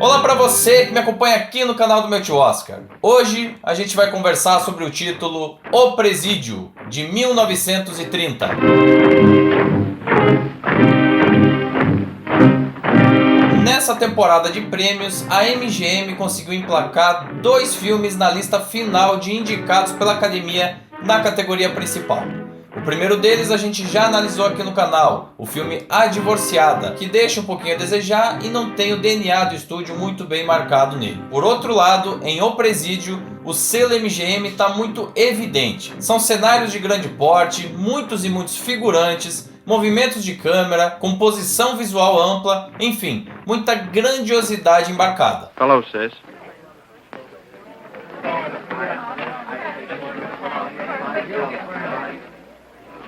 Olá para você que me acompanha aqui no canal do meu tio Oscar. Hoje a gente vai conversar sobre o título O Presídio, de 1930. Nessa temporada de prêmios, a MGM conseguiu emplacar 2 filmes na lista final de indicados pela Academia na categoria principal. O primeiro deles a gente já analisou aqui no canal, o filme A Divorciada, que deixa um pouquinho a desejar e não tem o DNA do estúdio muito bem marcado nele. Por outro lado, em O Presídio, o selo MGM está muito evidente. São cenários de grande porte, muitos e muitos figurantes, movimentos de câmera, composição visual ampla, enfim, muita grandiosidade embarcada. Hello, sis.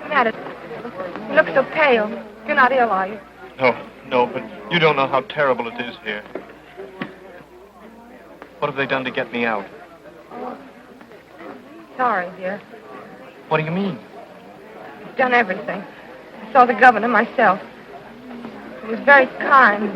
Matter. You look so pale. You're not ill, are you? No, but you don't know how terrible it is here. What have they done to get me out? Sorry, dear. What do you mean? You've done everything. I saw the governor myself. He was very kind.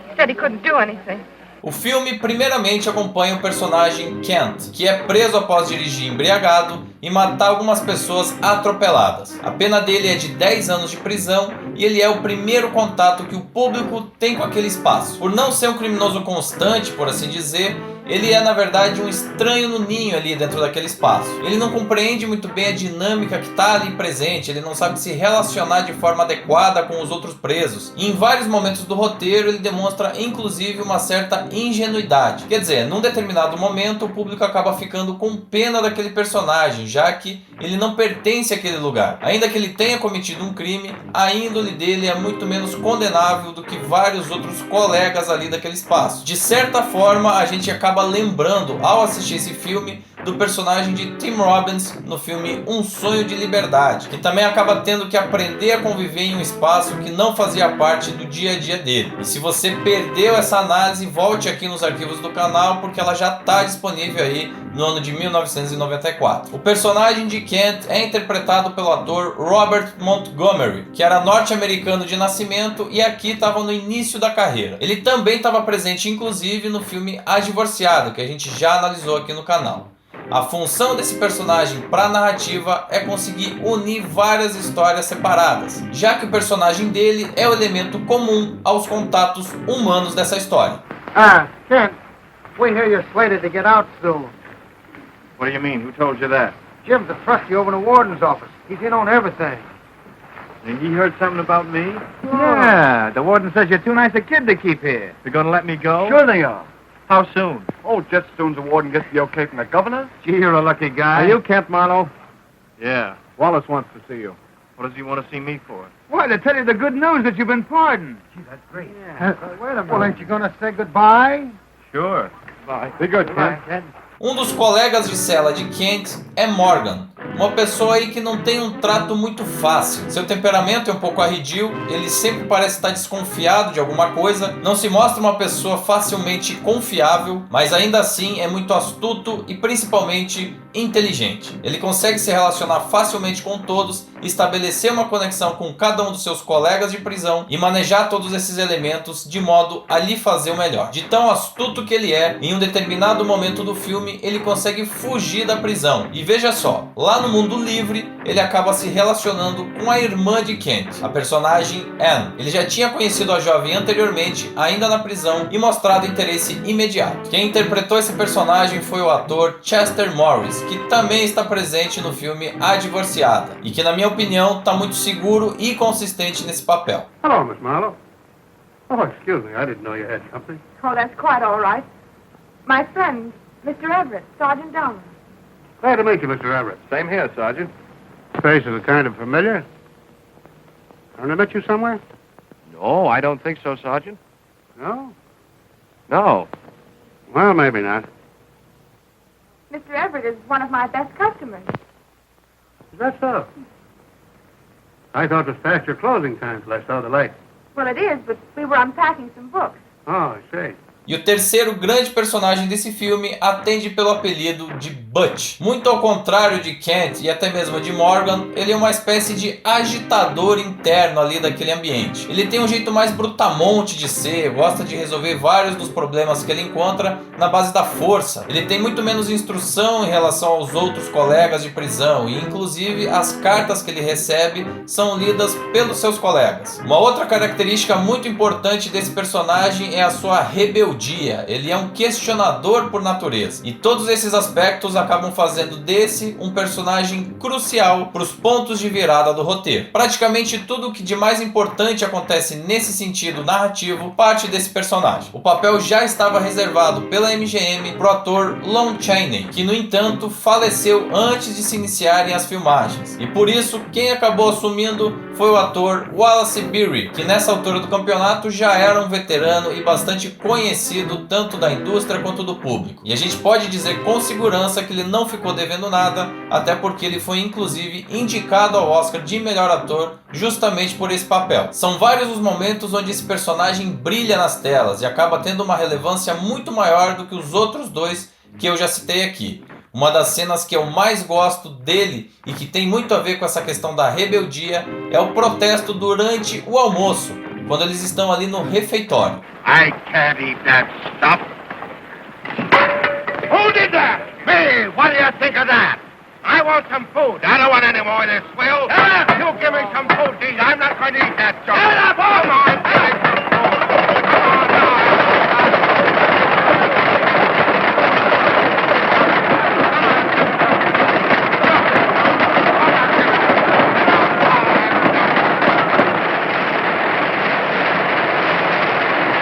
He said he couldn't do anything. O filme primeiramente acompanha o personagem Kent, que é preso após dirigir embriagado e matar algumas pessoas atropeladas. A pena dele é de 10 anos de prisão e ele é o primeiro contato que o público tem com aquele espaço. Por não ser um criminoso constante, por assim dizer, ele é na verdade um estranho no ninho ali dentro daquele espaço. Ele não compreende muito bem a dinâmica que está ali presente, ele não sabe se relacionar de forma adequada com os outros presos. E em vários momentos do roteiro ele demonstra inclusive uma certa ingenuidade. Quer dizer, num determinado momento o público acaba ficando com pena daquele personagem, já que ele não pertence àquele lugar. Ainda que ele tenha cometido um crime, a índole dele é muito menos condenável do que vários outros colegas ali daquele espaço. De certa forma, a gente acaba lembrando, ao assistir esse filme, do personagem de Tim Robbins no filme Um Sonho de Liberdade, que também acaba tendo que aprender a conviver em um espaço que não fazia parte do dia a dia dele. E se você perdeu essa análise, volte aqui nos arquivos do canal, porque ela já está disponível aí no ano de 1994. O personagem de Kent é interpretado pelo ator Robert Montgomery, que era norte-americano de nascimento e aqui estava no início da carreira. Ele também estava presente inclusive no filme A Divorciada, que a gente já analisou aqui no canal. A função desse personagem para a narrativa é conseguir unir várias histórias separadas, já que o personagem dele é o elemento comum aos contatos humanos dessa história. Kent, we hear you're slated to get out soon. What do you mean? Who told you that? Jim's a trustee over in the warden's office. He's in on everything. And he heard something about me? Yeah, the warden says you're too nice a kid to keep here. They're gonna let me go? Sure they are. How soon? Oh, just as soon as the warden gets the okay from the governor. Gee, you're a lucky guy. Are you Kent Marlowe? Yeah. Wallace wants to see you. What does he want to see me for? Why, to tell you the good news that you've been pardoned. Gee, that's great. Yeah. Wait a minute. Well, ain't you gonna say goodbye? Sure. Bye. Be good, Kent. Kent. Um dos colegas de cela de Kent é Morgan, uma pessoa aí que não tem um trato muito fácil. Seu temperamento é um pouco arredio, ele sempre parece estar desconfiado de alguma coisa, não se mostra uma pessoa facilmente confiável, mas ainda assim é muito astuto e principalmente inteligente. Ele consegue se relacionar facilmente com todos, estabelecer uma conexão com cada um dos seus colegas de prisão e manejar todos esses elementos de modo a lhe fazer o melhor. De tão astuto que ele é, em um determinado momento do filme, ele consegue fugir da prisão. E veja só, lá no mundo livre, ele acaba se relacionando com a irmã de Kent, a personagem Anne. Ele já tinha conhecido a jovem anteriormente, ainda na prisão, e mostrado interesse imediato. Quem interpretou esse personagem foi o ator Chester Morris, que também está presente no filme A Divorciada, e que na minha opinião está muito seguro e consistente nesse papel. Hello, Miss Marlowe. Oh, excuse me. I didn't know you had company. Oh, that's quite all right. My friend, Mr. Everett, Sergeant Downer. Glad to meet you, Mr. Everett. Same here, Sergeant. Face is kind of familiar. Haven't I met you somewhere? No, I don't think so, Sergeant. No? No. Well, maybe not. Mr. Everett is one of my best customers. Is that so? I thought it was past your closing time till I saw the light. Well, it is, but we were unpacking some books. Oh, I see. E o terceiro grande personagem desse filme atende pelo apelido de Butch. Muito ao contrário de Kent e até mesmo de Morgan, ele é uma espécie de agitador interno ali daquele ambiente. Ele tem um jeito mais brutamonte de ser, gosta de resolver vários dos problemas que ele encontra na base da força. Ele tem muito menos instrução em relação aos outros colegas de prisão e inclusive as cartas que ele recebe são lidas pelos seus colegas. Uma outra característica muito importante desse personagem é a sua rebeldia. Ele é um questionador por natureza e todos esses aspectos acabam fazendo desse um personagem crucial para os pontos de virada do roteiro. Praticamente tudo o que de mais importante acontece nesse sentido narrativo parte desse personagem. O papel já estava reservado pela MGM para o ator Lon Chaney, que no entanto faleceu antes de se iniciarem as filmagens, e por isso quem acabou assumindo foi o ator Wallace Beery, que nessa altura do campeonato já era um veterano e bastante conhecido tanto da indústria quanto do público. E a gente pode dizer com segurança que ele não ficou devendo nada, até porque ele foi inclusive indicado ao Oscar de melhor ator justamente por esse papel. São vários os momentos onde esse personagem brilha nas telas e acaba tendo uma relevância muito maior do que os outros dois que eu já citei aqui. Uma das cenas que eu mais gosto dele e que tem muito a ver com essa questão da rebeldia é o protesto durante o almoço, quando eles estão ali no refeitório. I can't eat that stuff. Who did that? Me. What do you think of that? I want some food. I don't want any more of this, Will. You give me some food to eat. I'm not going to eat that junk. Get up! Come on, give me some food. Come on now.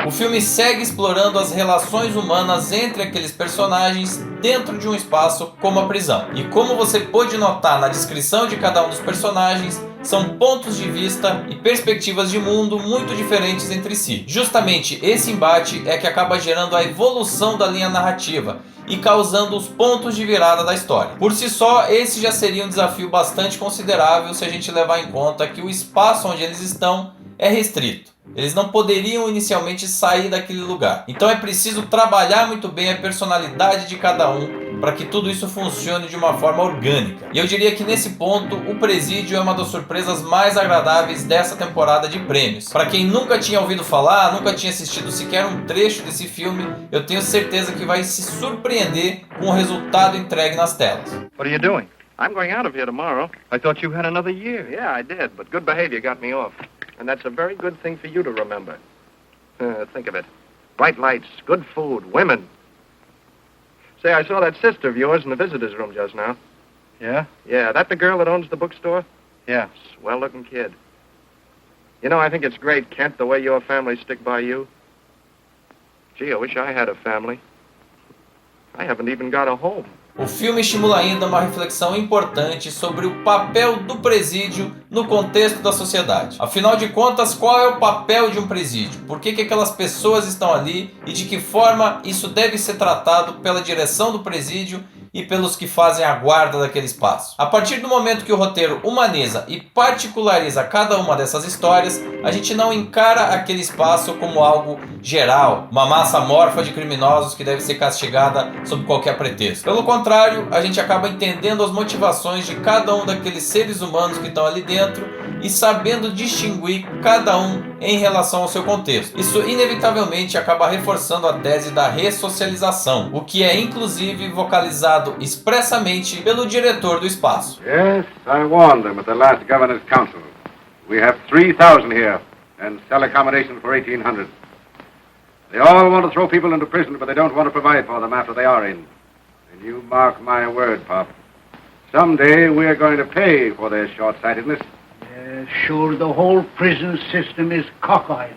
O filme segue explorando as relações humanas entre aqueles personagens dentro de um espaço como a prisão. E como você pôde notar na descrição de cada um dos personagens, são pontos de vista e perspectivas de mundo muito diferentes entre si. Justamente esse embate é que acaba gerando a evolução da linha narrativa e causando os pontos de virada da história. Por si só, esse já seria um desafio bastante considerável se a gente levar em conta que o espaço onde eles estão é restrito. Eles não poderiam inicialmente sair daquele lugar. Então é preciso trabalhar muito bem a personalidade de cada um para que tudo isso funcione de uma forma orgânica. E eu diria que nesse ponto, o Presídio é uma das surpresas mais agradáveis dessa temporada de prêmios. Para quem nunca tinha ouvido falar, nunca tinha assistido sequer um trecho desse filme, eu tenho certeza que vai se surpreender com o resultado entregue nas telas. What are you doing? I'm going out of here tomorrow. I thought you had another year. Yeah, I did, but good behavior got me off. And that's a very good thing for you to remember. Think of it. Bright lights, good food, women. Say, I saw that sister of yours in the visitor's room just now. Yeah? Yeah, that the girl that owns the bookstore? Yeah. Swell-looking kid. You know, I think it's great, Kent, the way your family stick by you. Gee, I wish I had a family. I haven't even got a home. O filme estimula ainda uma reflexão importante sobre o papel do presídio no contexto da sociedade. Afinal de contas, qual é o papel de um presídio? Por que aquelas pessoas estão ali e de que forma isso deve ser tratado pela direção do presídio e pelos que fazem a guarda daquele espaço. A partir do momento que o roteiro humaniza e particulariza cada uma dessas histórias, a gente não encara aquele espaço como algo geral, uma massa amorfa de criminosos que deve ser castigada sob qualquer pretexto. Pelo contrário, a gente acaba entendendo as motivações de cada um daqueles seres humanos que estão ali dentro e sabendo distinguir cada um em relação ao seu contexto. Isso inevitavelmente acaba reforçando a tese da ressocialização, o que é inclusive vocalizado expressamente pelo diretor do espaço. Yes, I warned them at the last Governor's Council. We have 3,000 here and cell accommodation for 1,800. They all want to throw people into prison, but they don't want to provide for them after they are in. And you mark my word, Pop. Someday we're going to pay for their short-sightedness. Sure, the whole prison system is cockeyed.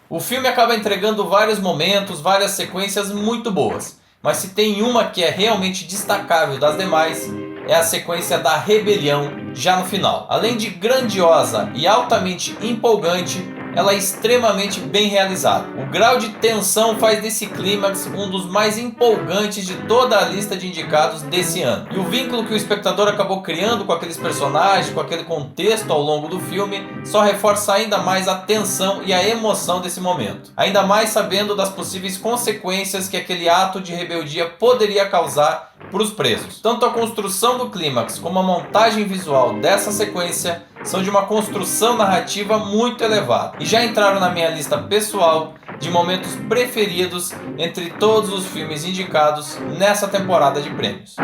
O filme acaba entregando vários momentos, várias sequências muito boas. Mas se tem uma que é realmente destacável das demais, é a sequência da rebelião já no final. Além de grandiosa e altamente empolgante, ela é extremamente bem realizada. O grau de tensão faz desse clímax um dos mais empolgantes de toda a lista de indicados desse ano. E o vínculo que o espectador acabou criando com aqueles personagens, com aquele contexto ao longo do filme, só reforça ainda mais a tensão e a emoção desse momento. Ainda mais sabendo das possíveis consequências que aquele ato de rebeldia poderia causar para os presos. Tanto a construção do clímax como a montagem visual dessa sequência são de uma construção narrativa muito elevada e já entraram na minha lista pessoal de momentos preferidos entre todos os filmes indicados nessa temporada de prêmios.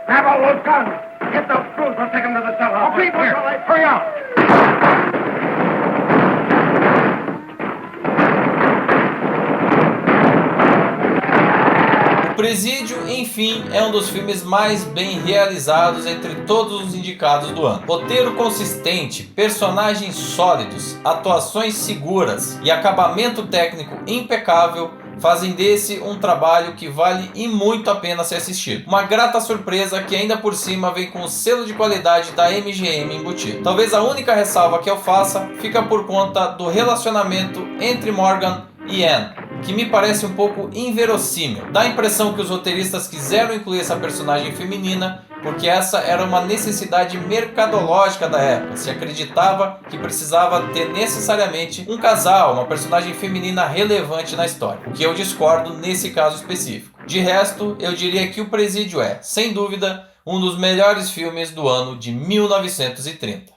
Grab all those guns. Get those crews. We'll take them to the cellar. Okay, here. Hurry up. O Presídio, enfim, é um dos filmes mais bem realizados entre todos os indicados do ano. Roteiro consistente, personagens sólidos, atuações seguras e acabamento técnico impecável fazem desse um trabalho que vale e muito a pena ser assistido. Uma grata surpresa que ainda por cima vem com o selo de qualidade da MGM embutido. Talvez a única ressalva que eu faça fica por conta do relacionamento entre Morgan e Anne, que me parece um pouco inverossímil. Dá a impressão que os roteiristas quiseram incluir essa personagem feminina porque essa era uma necessidade mercadológica da época. Se acreditava que precisava ter necessariamente um casal, uma personagem feminina relevante na história, o que eu discordo nesse caso específico. De resto, eu diria que O Presídio é, sem dúvida, um dos melhores filmes do ano de 1930.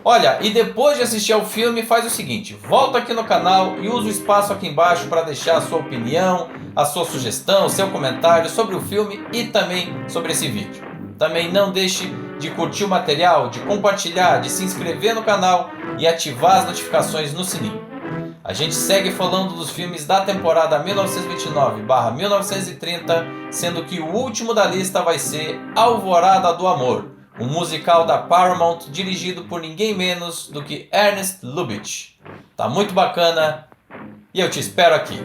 Olha, e depois de assistir ao filme, faz o seguinte: volta aqui no canal e usa o espaço aqui embaixo para deixar a sua opinião, a sua sugestão, o seu comentário sobre o filme e também sobre esse vídeo. Também não deixe de curtir o material, de compartilhar, de se inscrever no canal e ativar as notificações no sininho. A gente segue falando dos filmes da temporada 1929/1930, sendo que o último da lista vai ser Alvorada do Amor, um musical da Paramount dirigido por ninguém menos do que Ernest Lubitsch. Tá muito bacana e eu te espero aqui.